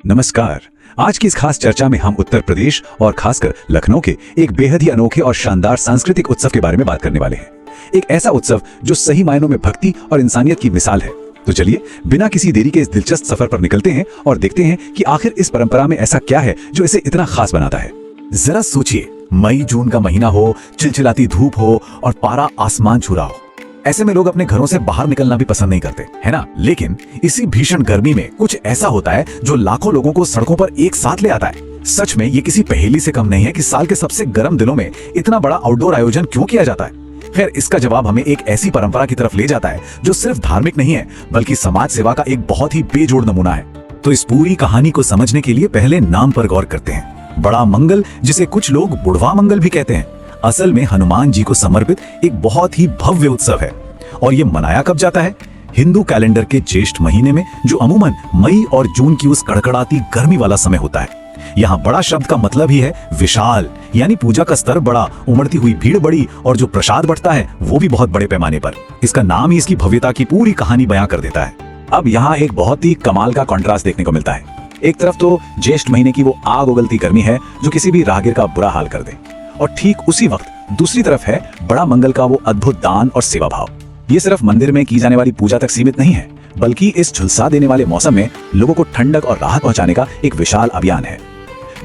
नमस्कार। आज की इस खास चर्चा में हम उत्तर प्रदेश और खासकर लखनऊ के एक बेहद ही अनोखे और शानदार सांस्कृतिक उत्सव के बारे में बात करने वाले हैं। एक ऐसा उत्सव जो सही मायनों में भक्ति और इंसानियत की मिसाल है। तो चलिए बिना किसी देरी के इस दिलचस्प सफर पर निकलते हैं और देखते हैं कि आखिर इस परंपरा में ऐसा क्या है जो इसे इतना खास बनाता है। जरा सोचिए, मई जून का महीना हो, चिलचिलाती धूप हो और पारा आसमान छू रहा हो। ऐसे में लोग अपने घरों से बाहर निकलना भी पसंद नहीं करते, है ना? लेकिन इसी भीषण गर्मी में कुछ ऐसा होता है जो लाखों लोगों को सड़कों पर एक साथ ले आता है। सच में ये किसी पहेली से कम नहीं है कि साल के सबसे गर्म दिनों में इतना बड़ा आउटडोर आयोजन क्यों किया जाता है। खैर, इसका जवाब हमें एक ऐसी परंपरा की तरफ ले जाता है जो सिर्फ धार्मिक नहीं है बल्कि समाज सेवा का एक बहुत ही बेजोड़ नमूना है। तो इस पूरी कहानी को समझने के लिए पहले नाम पर गौर करते हैं। बड़ा मंगल, जिसे कुछ लोग बुढ़वा मंगल भी कहते हैं, असल में हनुमान जी को समर्पित एक बहुत ही भव्य उत्सव है। और ये मनाया कब जाता है? हिंदू कैलेंडर के ज्येष्ठ महीने में, जो अमूमन मई और जून की उस कड़कड़ाती गर्मी वाला समय होता है। यहाँ बड़ा शब्द का मतलब ही है विशाल, यानी पूजा का स्तर बड़ा, उमड़ती हुई भीड़ बड़ी और जो प्रसाद बंटता है वो भी बहुत बड़े पैमाने पर। इसका नाम ही इसकी भव्यता की पूरी कहानी बयां कर देता है। अब यहाँ एक बहुत ही कमाल का कॉन्ट्रास्ट देखने को मिलता है। एक तरफ तो ज्येष्ठ महीने की वो आग उगलती गर्मी है जो किसी भी राहगीर का बुरा हाल कर दे, और ठीक उसी वक्त दूसरी तरफ है बड़ा मंगल का वो अद्भुत दान और सेवा भाव। ये सिर्फ मंदिर में की जाने वाली पूजा तक सीमित नहीं है, बल्कि इस झुलसा देने वाले मौसम में लोगों को ठंडक और राहत पहुंचाने का एक विशाल अभियान है।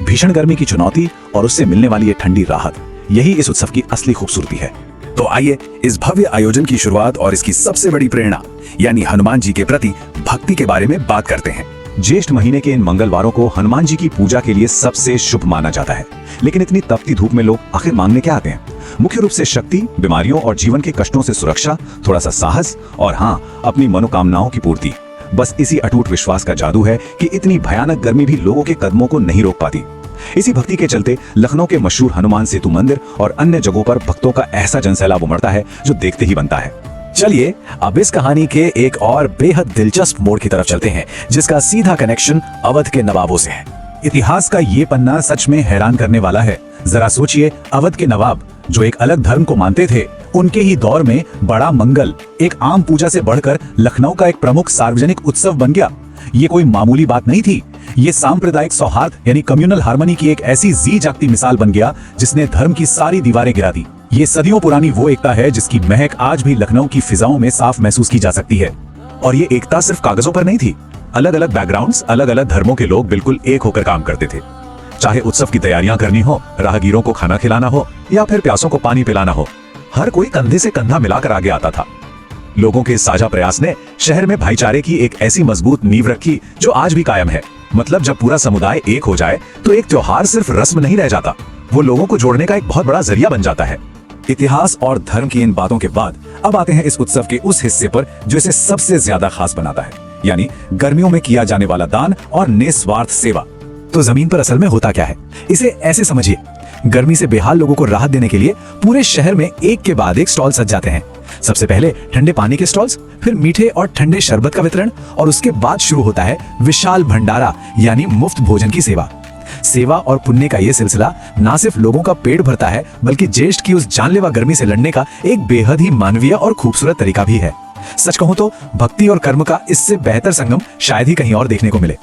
भीषण गर्मी की चुनौती और उससे मिलने वाली ये ठंडी राहत, यही इस उत्सव की असली खूबसूरती है। तो आइए इस भव्य आयोजन की शुरुआत और इसकी सबसे बड़ी प्रेरणा यानी हनुमान जी के प्रति भक्ति के बारे में बात करते हैं। ज्येष्ठ महीने के इन मंगलवारों को हनुमान जी की पूजा के लिए सबसे शुभ माना जाता है। लेकिन इतनी तपती धूप में लोग आखिर मांगने क्या आते हैं? मुख्य रूप से शक्ति, बीमारियों और जीवन के कष्टों से सुरक्षा, थोड़ा सा साहस और हाँ, अपनी मनोकामनाओं की पूर्ति। बस इसी अटूट विश्वास का जादू है कि इतनी भयानक गर्मी भी लोगों के कदमों को नहीं रोक पाती। इसी भक्ति के चलते लखनऊ के मशहूर हनुमान सेतु मंदिर और अन्य जगहों पर भक्तों का ऐसा जनसैलाब उमड़ता है जो देखते ही बनता है। चलिए अब इस कहानी के एक और बेहद दिलचस्प मोड़ की तरफ चलते हैं, जिसका सीधा कनेक्शन अवध के नवाबों से है। इतिहास का ये पन्ना सच में हैरान करने वाला है। जरा सोचिए, अवध के नवाब जो एक अलग धर्म को मानते थे, उनके ही दौर में बड़ा मंगल एक आम पूजा से बढ़कर लखनऊ का एक प्रमुख सार्वजनिक उत्सव बन गया। ये कोई मामूली बात नहीं थी। ये सांप्रदायिक सौहार्द यानी कम्युनल हार्मनी की एक ऐसी जी जागती मिसाल बन गया जिसने धर्म की सारी दीवारें गिरा दी। ये सदियों पुरानी वो एकता है जिसकी महक आज भी लखनऊ की फिजाओं में साफ महसूस की जा सकती है। और ये एकता सिर्फ कागजों पर नहीं थी। अलग अलग बैकग्राउंड्स, अलग अलग धर्मों के लोग बिल्कुल एक होकर काम करते थे। चाहे उत्सव की तैयारियां करनी हो, राहगीरों को खाना खिलाना हो या फिर प्यासों को पानी पिलाना हो, हर कोई कंधे से कंधा मिलाकर आगे आता था। लोगों के साझा प्रयास ने शहर में भाईचारे की एक ऐसी मजबूत नींव रखी जो आज भी कायम है। मतलब जब पूरा समुदाय एक हो जाए तो एक त्योहार सिर्फ रस्म नहीं रह जाता, वो लोगों को जोड़ने का एक बहुत बड़ा जरिया बन जाता है। इतिहास और धर्म की इन बातों के बाद अब आते हैं इस उत्सव के उस हिस्से पर जो इसे सबसे ज्यादा खास बनाता है, यानी गर्मियों में किया जाने वाला दान और निस्वार्थ सेवा। तो जमीन पर असल में होता क्या है, इसे ऐसे समझिए। गर्मी से बेहाल लोगों को राहत देने के लिए पूरे शहर में एक के बाद एक स्टॉल सज जाते हैं। सबसे पहले ठंडे पानी के स्टॉल्स, फिर मीठे और ठंडे शरबत का वितरण, और उसके बाद शुरू होता है विशाल भंडारा यानी मुफ्त भोजन की सेवा। सेवा और पुण्य का ये सिलसिला ना सिर्फ लोगों का पेट भरता है बल्कि ज्येष्ठ की उस जानलेवा गर्मी से लड़ने का एक बेहद ही मानवीय और खूबसूरत तरीका भी है। सच कहूं तो भक्ति और कर्म का इससे बेहतर संगम शायद ही कहीं और देखने को मिले।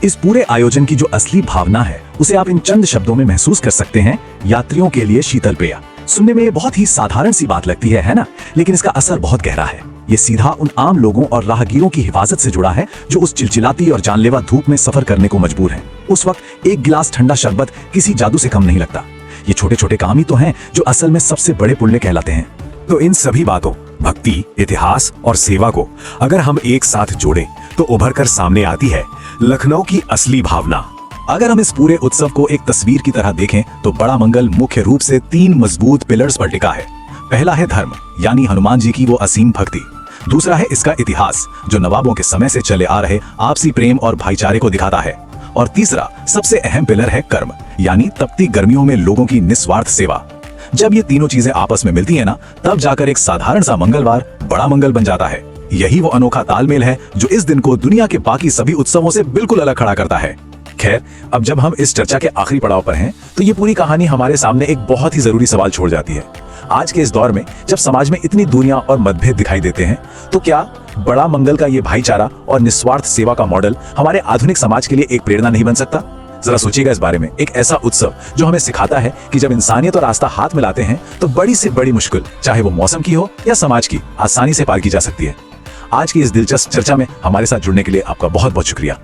इस पूरे आयोजन की जो असली भावना है उसे आप इन चंद शब्दों में महसूस कर सकते हैं। यात्रियों के लिए शीतल पेय। सुनने में ये बहुत ही साधारण सी बात लगती है ना? लेकिन इसका असर बहुत गहरा है। ये सीधा उन आम लोगों और राहगीरों की हिफाजत से जुड़ा है जो उस चिलचिलाती और जानलेवा धूप में सफर करने को मजबूर हैं। उस वक्त एक गिलास ठंडा शरबत किसी जादू से कम नहीं लगता। ये छोटे छोटे काम ही तो हैं जो असल में सबसे बड़े पुण्य कहलाते हैं। तो इन सभी बातों, भक्ति, इतिहास और सेवा को अगर हम एक साथ जोड़ें तो उभर कर सामने आती है लखनऊ की असली भावना। अगर हम इस पूरे उत्सव को एक तस्वीर की तरह देखें तो बड़ा मंगल मुख्य रूप से 3 मजबूत पिलर्स पर टिका है। पहला है धर्म, यानी हनुमान जी की वो असीम भक्ति। दूसरा है इसका इतिहास, जो नवाबों के समय से चले आ रहे आपसी प्रेम और भाईचारे को दिखाता है। और तीसरा सबसे अहम पिलर है कर्म, यानी तपती गर्मियों में लोगों की निस्वार्थ सेवा। जब ये तीनों चीजें आपस में मिलती है ना, तब जाकर एक साधारण सा मंगलवार बड़ा मंगल बन जाता है। यही वो अनोखा तालमेल है जो इस दिन को दुनिया के बाकी सभी उत्सवों से बिल्कुल अलग खड़ा करता है। खैर, अब जब हम इस चर्चा के आखिरी पड़ाव पर हैं, तो ये पूरी कहानी हमारे सामने एक बहुत ही जरूरी सवाल छोड़ जाती है। आज के इस दौर में जब समाज में इतनी दूरियां और मतभेद दिखाई देते हैं, तो क्या बड़ा मंगल का ये भाईचारा और निस्वार्थ सेवा का मॉडल हमारे आधुनिक समाज के लिए एक प्रेरणा नहीं बन सकता? जरा सोचिएगा इस बारे में। एक ऐसा उत्सव जो हमें सिखाता है कि जब इंसानियत और आस्था हाथ मिलाते हैं तो बड़ी से बड़ी मुश्किल, चाहे वो मौसम की हो या समाज की, आसानी से पार की जा सकती है। आज की इस दिलचस्प चर्चा में हमारे साथ जुड़ने के लिए आपका बहुत बहुत शुक्रिया।